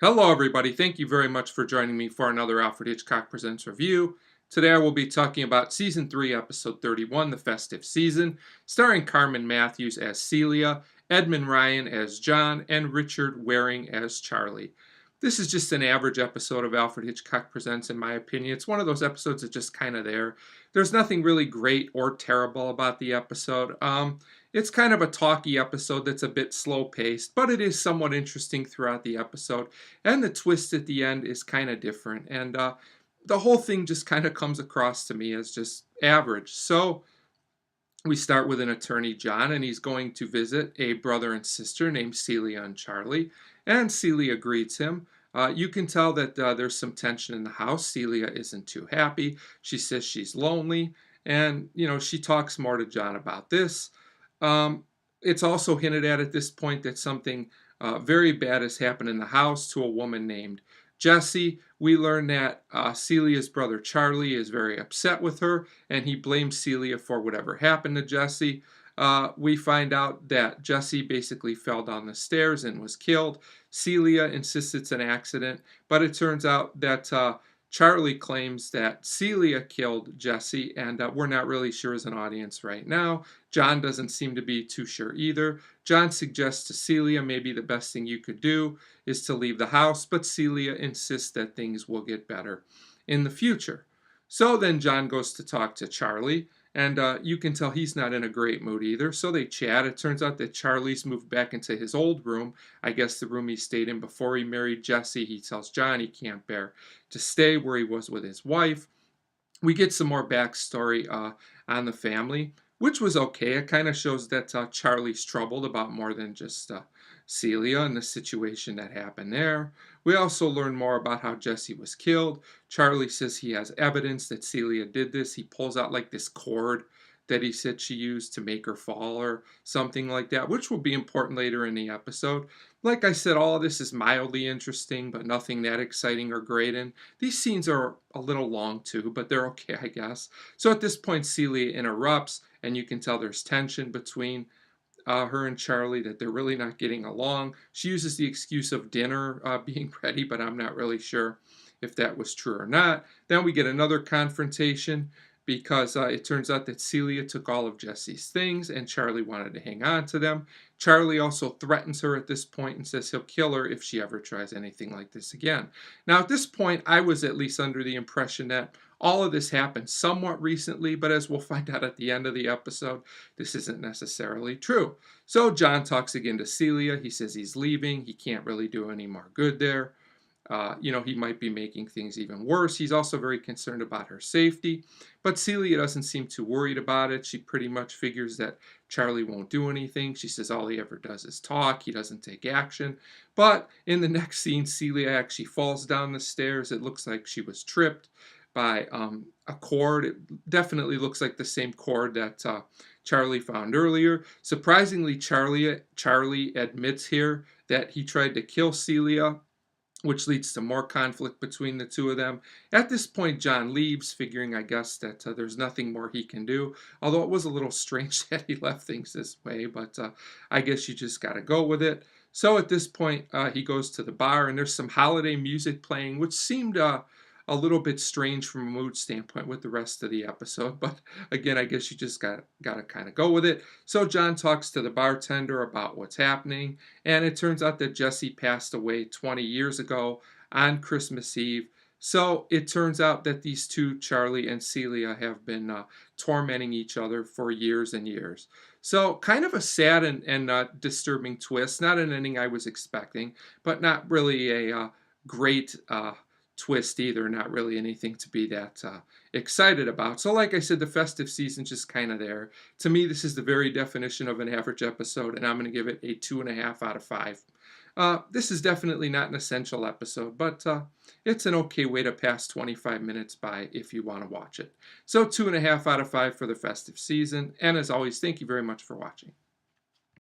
Hello, everybody. Thank you very much for joining me for another Alfred Hitchcock Presents review. Today I will be talking about Season 3, Episode 31, The Festive Season, starring Carmen Mathews as Celia, Edmon Ryan as John, and Richard Waring as Charlie. This is just an average episode of Alfred Hitchcock Presents, in my opinion. It's one of those episodes that's just kind of there. There's nothing really great or terrible about the episode. It's kind of a talky episode that's a bit slow-paced, but it is somewhat interesting throughout the episode. And the twist at the end is kind of different. And the whole thing just kind of comes across to me as just average. So we start with an attorney, John, and he's going to visit a brother and sister named Celia and Charlie. And Celia greets him. You can tell that there's some tension in the house. Celia isn't too happy. She says she's lonely. And, she talks more to John about this. It's also hinted at this point that something very bad has happened in the house to a woman named Jessie. We learn that Celia's brother Charlie is very upset with her, and he blames Celia for whatever happened to Jessie. We find out that Jessie basically fell down the stairs and was killed. Celia insists it's an accident, but it turns out that Charlie claims that Celia killed Jessie, and we're not really sure as an audience right now. John doesn't seem to be too sure either. John suggests to Celia maybe the best thing you could do is to leave the house, but Celia insists that things will get better in the future. So then John goes to talk to Charlie, and you can tell he's not in a great mood either. So they chat. It turns out that Charlie's moved back into his old room. I guess the room he stayed in before he married Jessie. He tells John he can't bear to stay where he was with his wife. We get some more backstory on the family, which was okay. It kind of shows that Charlie's troubled about more than just Celia and the situation that happened there. We also learn more about how Jessie was killed. Charlie says he has evidence that Celia did this. He pulls out like this cord that he said she used to make her fall or something like that, which will be important later in the episode. Like I said, all of this is mildly interesting, but nothing that exciting or great. And these scenes are a little long too, but they're okay, I guess. So at this point, Celia interrupts, and you can tell there's tension between her and Charlie, that they're really not getting along. She uses the excuse of dinner being ready, but I'm not really sure if that was true or not. Then we get another confrontation because it turns out that Celia took all of Jessie's things and Charlie wanted to hang on to them. Charlie also threatens her at this point and says he'll kill her if she ever tries anything like this again. Now, at this point, I was at least under the impression that all of this happened somewhat recently, but as we'll find out at the end of the episode, this isn't necessarily true. So John talks again to Celia. He says he's leaving. He can't really do any more good there. He might be making things even worse. He's also very concerned about her safety, but Celia doesn't seem too worried about it. She pretty much figures that Charlie won't do anything. She says all he ever does is talk. He doesn't take action. But in the next scene, Celia actually falls down the stairs. It looks like she was tripped by a cord. It definitely looks like the same cord that Charlie found earlier. Surprisingly, Charlie admits here that he tried to kill Celia, which leads to more conflict between the two of them. At this point, John leaves, figuring, I guess, that there's nothing more he can do, although it was a little strange that he left things this way, but I guess you just got to go with it. So at this point, he goes to the bar, and there's some holiday music playing, which seemed a little bit strange from a mood standpoint with the rest of the episode, but again, I guess you just got to kind of go with it. So John talks to the bartender about what's happening, and it turns out that Jessie passed away 20 years ago on Christmas Eve. So it turns out that these two, Charlie and Celia, have been tormenting each other for years and years. So kind of a sad and disturbing twist. Not an ending I was expecting, but not really a great twist either. Not really anything to be that excited about. So like I said, the festive season's just kind of there. To me, this is the very definition of an average episode, and I'm going to give it a 2.5 out of 5. This is definitely not an essential episode, but it's an okay way to pass 25 minutes by if you want to watch it. So 2.5 out of 5 for the festive season, and as always, thank you very much for watching.